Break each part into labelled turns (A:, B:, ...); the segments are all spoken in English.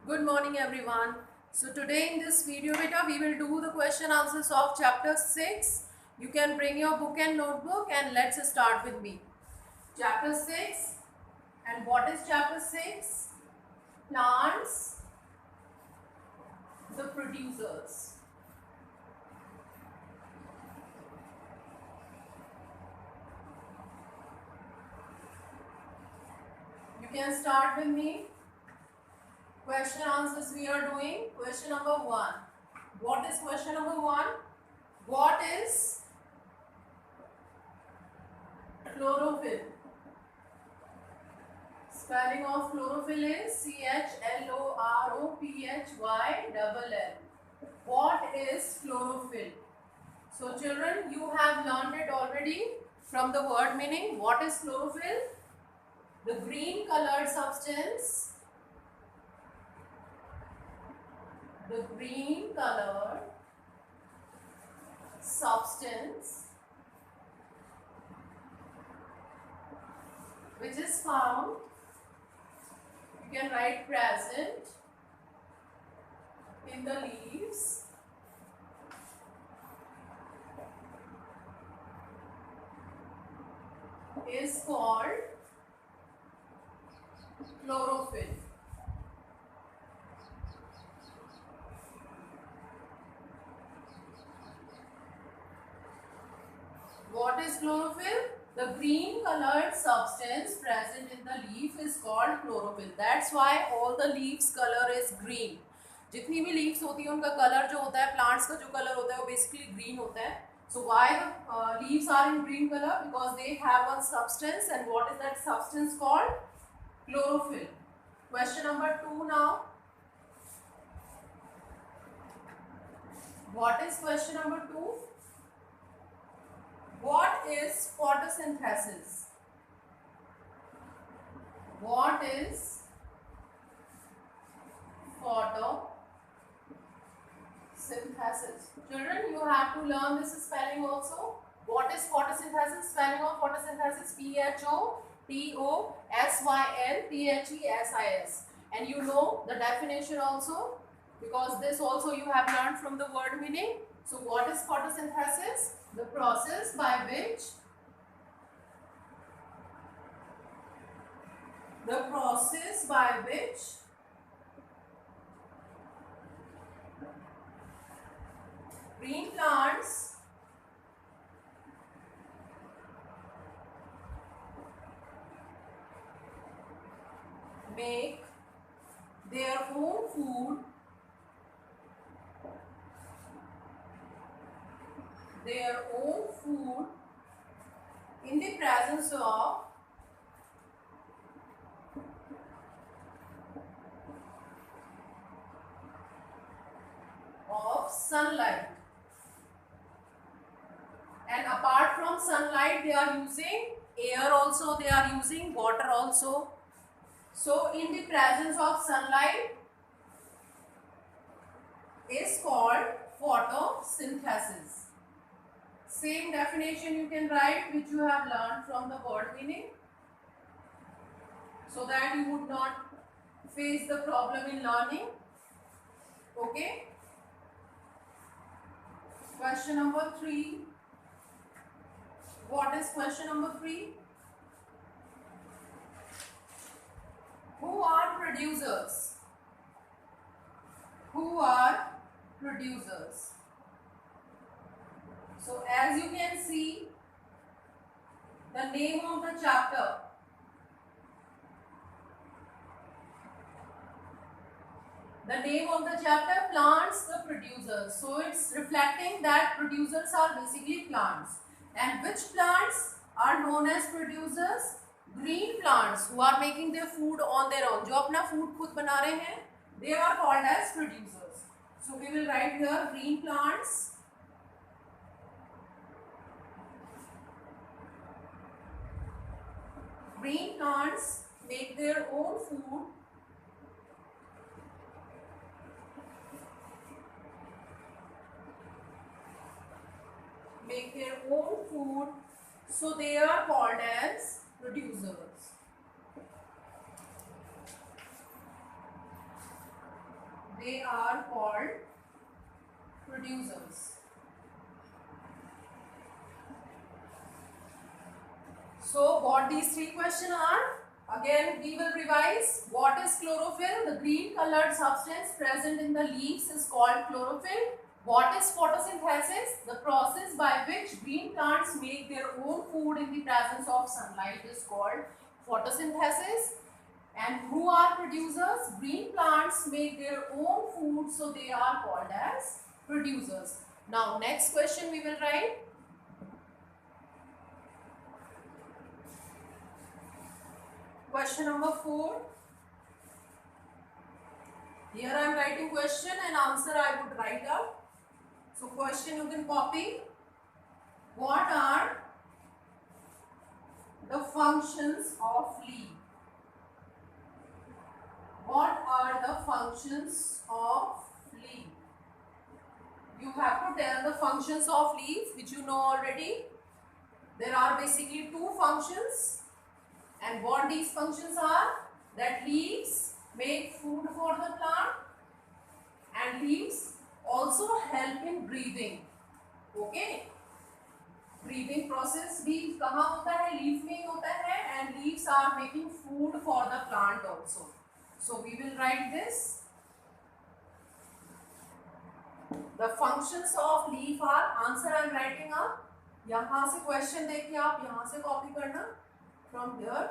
A: Good morning everyone. So today in this video beta we will do the question answers of chapter 6. You can bring your book and notebook and let's start with me. Chapter 6, and what is chapter 6? Plants, the producers. You can start with me. Question answers we are doing. Question number 1. What is question number 1? What is chlorophyll? Spelling of chlorophyll is CHLOROPHYLL. What is chlorophyll? So children, you have learned it already from the word meaning. What is chlorophyll? The green colored substance. The green colored substance which is found, you can write present in the leaves is called chlorophyll. What is chlorophyll? The green colored substance present in the leaf is called chlorophyll. That's why all the leaves color is green. जितनी भी leaves होती है उनका color जो होता है, plants का जो color होता है वो basically green होता है. So why the leaves are in green color? Because they have one substance, and what is that substance called? Chlorophyll. Question number 2 now. What is question number 2? What is photosynthesis? What is photosynthesis? Children, you have to learn this spelling also. What is photosynthesis? Spelling of photosynthesis: PHOTOSYNTHESIS. And you know the definition also, because this also you have learned from the word meaning. So what is photosynthesis? The process by which green plants make their own food, in the presence of sunlight. And apart from sunlight, they are using air also, they are using water also. So in the presence of sunlight is called photosynthesis. Same definition you can write which you have learned from the word meaning, so that you would not face the problem in learning. Okay. Question number 3. What is question number 3? Who are producers? Who are producers? So as you can see, the name of the chapter, plants the producers. So it's reflecting that producers are basically plants. And which plants are known as producers? Green plants who are making their food on their own, जो अपना food खुद बना रहे हैं, they are called as producers. So we will write here green plants. Green plants make their own food so they are called as producers. they are called producers. So what these three questions are, again we will revise. What is chlorophyll? The green colored substance present in the leaves is called chlorophyll. What is photosynthesis? The process by which green plants make their own food in the presence of sunlight is called photosynthesis. And who are producers? Green plants make their own food, so they are called as producers. Now next question we will write. Question number 4. Here I am writing question and answer I would write up. So question you can copy. What are the functions of leaf? What are the functions of leaf? You have to tell the functions of leaf, which you know already. There are basically two functions, and what these functions are, that leaves make food for the plant and leaves also help in breathing. Okay, breathing process भी कहाँ होता है? Leaf में ही होता है, and leaves are making food for the plant also. So we will write this. The functions of leaf are, answer I am writing up. यहाँ से question देखिए आप, यहाँ से कॉपी करना. From here,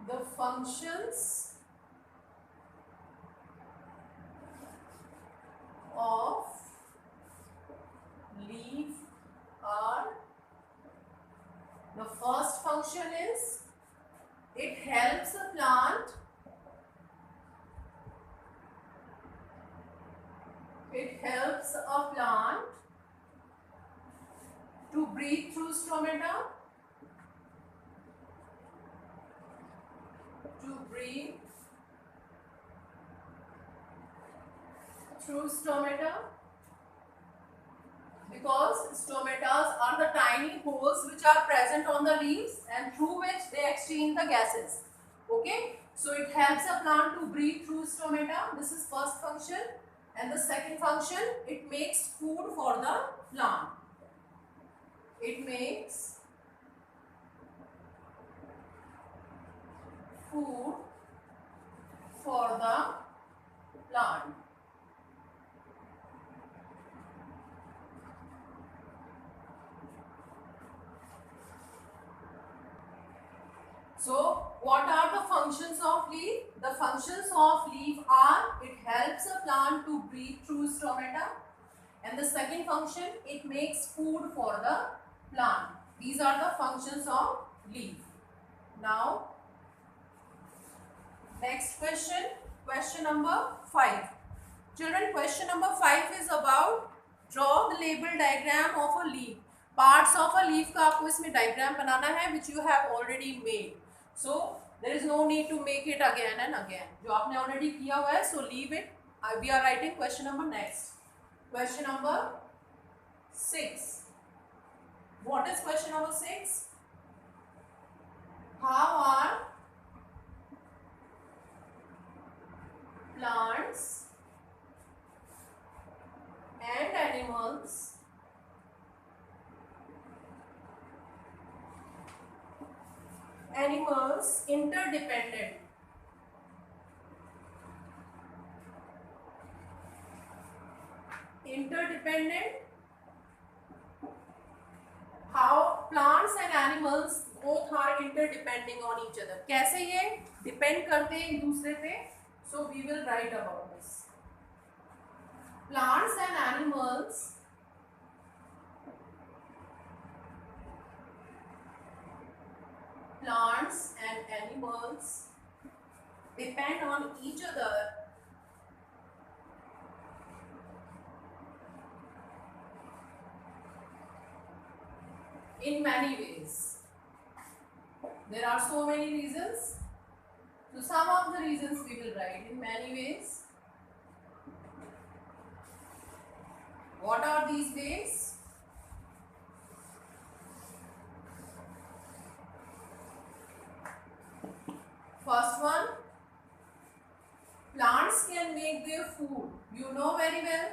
A: the functions of leaf are, the first function is it helps a plant, to breathe through stomata, because stomatas are the tiny holes which are present on the leaves and through which they exchange the gases. Okay, so it helps a plant to breathe through stomata. This is first function. And the second function, it makes food for the plant. It makes food for the plant. So what are the functions of leaf? The functions of leaf are, it helps a plant to breathe through stomata, and the second function, it makes food for the plant. These are the functions of leaf. Now next question, question number 5. Children, question number 5 is about draw the label diagram of a leaf. Parts of a leaf का आपको इसमें diagram बनाना है, which you have already made. So there is no need to make it again and again. जो आपने already किया हुआ है, so leave it. We are writing question number next. Question number 6. What is question number 6? How are plants and animals interdependent? How plants and animals both are interdepending on each other. कैसे ये depend करते हैं एक दूसरे पे? So we will write about this. Plants and animals depend on each other in many ways. There are so many reasons. So some of the reasons we will write in many ways. What are these ways? First one, plants can make their food. You know very well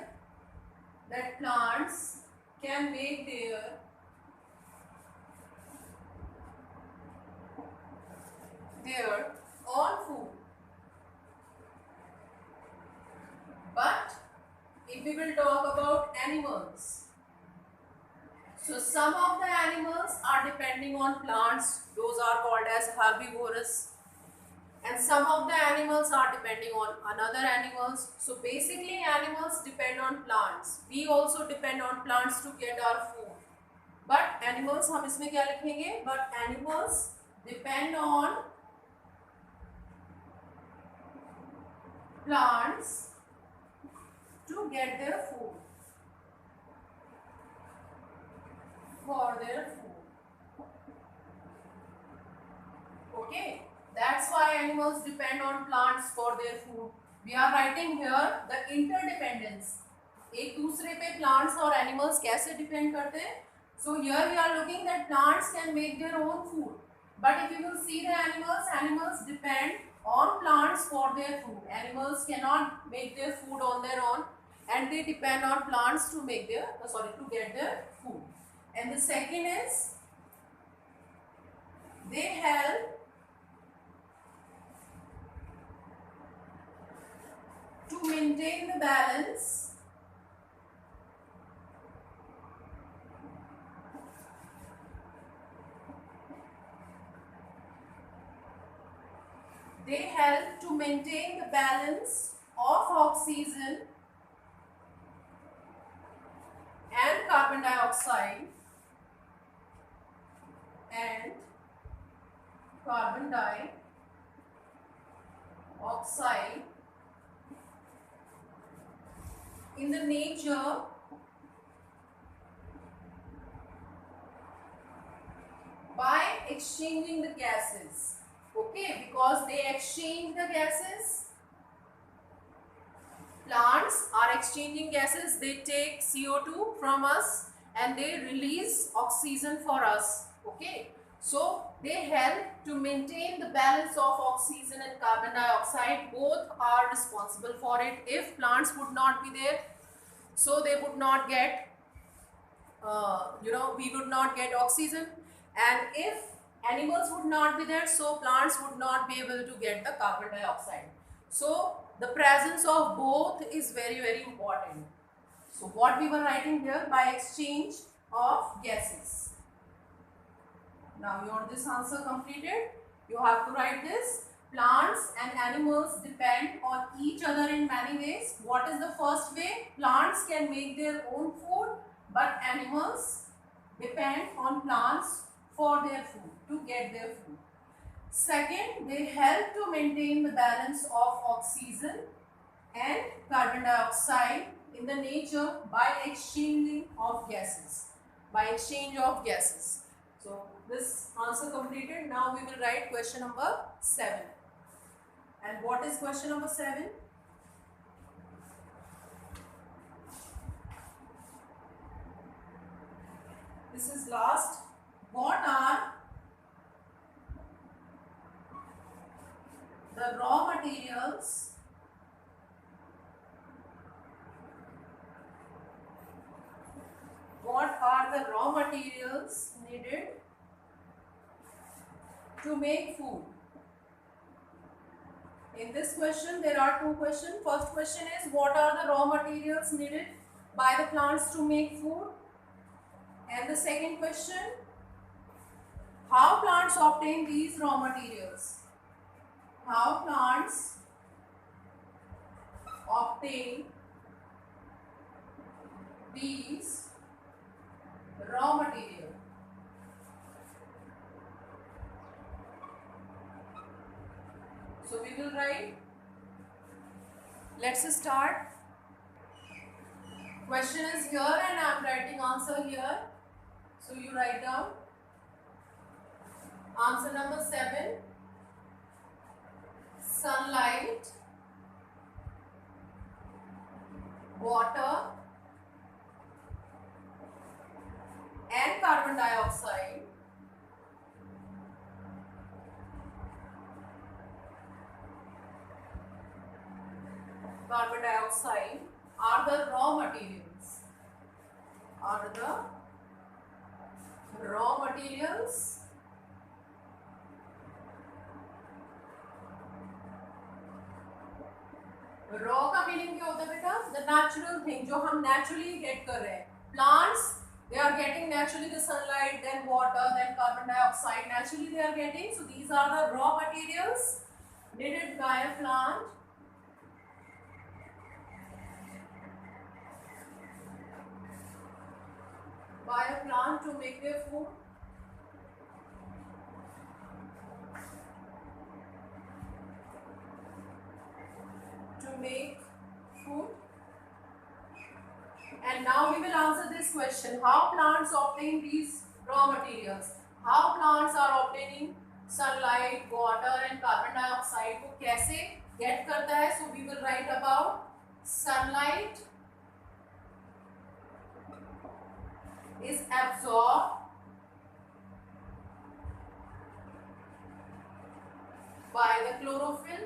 A: that plants can make their own food. But if we will talk about animals, so some of the animals are depending on plants, those are called as herbivorous, and some of the animals are depending on another animals. So basically animals depend on plants. We also depend on plants to get our food. But animals, हम इसमें क्या लिखेंगे? But animals depend on plants to get their food, for their food. Okay, that's why animals depend on plants for their food. We are writing here the interdependence. एक दूसरे पे plants और animals कैसे depend करते हैं? So here we are looking that plants can make their own food. But if you will see the animals depend on plants for their food. Animals cannot make their food on their own, and they depend on plants to make their to get their food. And the second is they help to maintain the balance of oxygen and carbon dioxide in the nature by exchanging the gases. Okay, because they exchange the gases. Plants are exchanging gases. They take CO2 from us and they release oxygen for us. Okay, so they help to maintain the balance of oxygen and carbon dioxide. Both are responsible for it. If plants would not be there, so they would not get we would not get oxygen, and if animals would not be there, so plants would not be able to get the carbon dioxide. So the presence of both is very, very important. So what we were writing here, by exchange of gases. Now your this answer completed. You have to write this. Plants and animals depend on each other in many ways. What is the first way? Plants can make their own food, but animals depend on plants for their food, to get their food. Second, they help to maintain the balance of oxygen and carbon dioxide in the nature by exchanging of gases. By exchange of gases. So this answer completed. Now we will write question number 7. And what is question number 7? This is last. What are the raw materials needed to make food? In this question, there are two questions. First question is, what are the raw materials needed by the plants to make food? And the second question, how plants obtain these raw materials? How plants obtain these raw materials? So we will write. Let's start. Question is here and I am writing answer here. So you write down. Answer number 7. Sunlight, water and carbon dioxide carbon dioxide are the raw materials. Are the raw materials raw का meaning क्या होता है बेटा? The natural thing, जो हम naturally gate कर रहे हैं. Plants, they are getting naturally the sunlight, then water, then carbon dioxide, naturally they are getting. So these are the raw materials needed by a plant to make their food. And now we will answer this question: how plants obtain these raw materials? How plants are obtaining sunlight, water and carbon dioxide? वो कैसे get करता है? So we will write about sunlight is absorbed by the chlorophyll.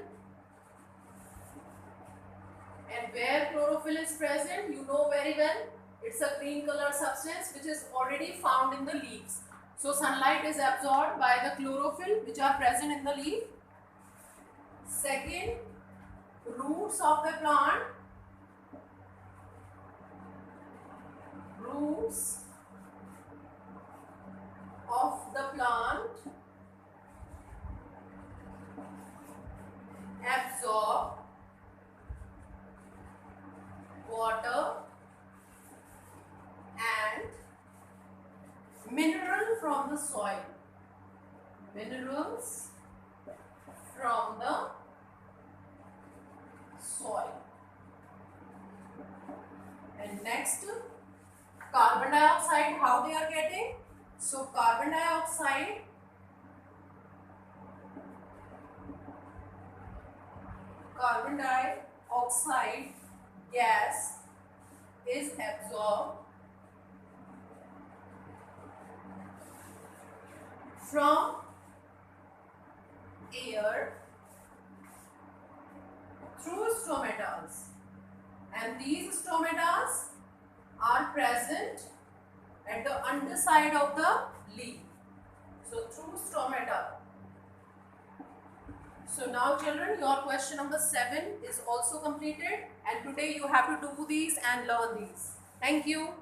A: And where chlorophyll is present, you know very well, it's a green color substance which is already found in the leaves. So sunlight is absorbed by the chlorophyll which are present in the leaf. Second, roots of the plant. Roots of the plant absorb water and mineral from the soil. Minerals from the soil. And next, carbon dioxide, how they are getting? So carbon dioxide gas is absorbed from air through stomatas, and these stomatas are present at the underside of the leaf. So through stomata. So now children, your question number 7 is also completed, and today you have to do these and learn these. Thank you.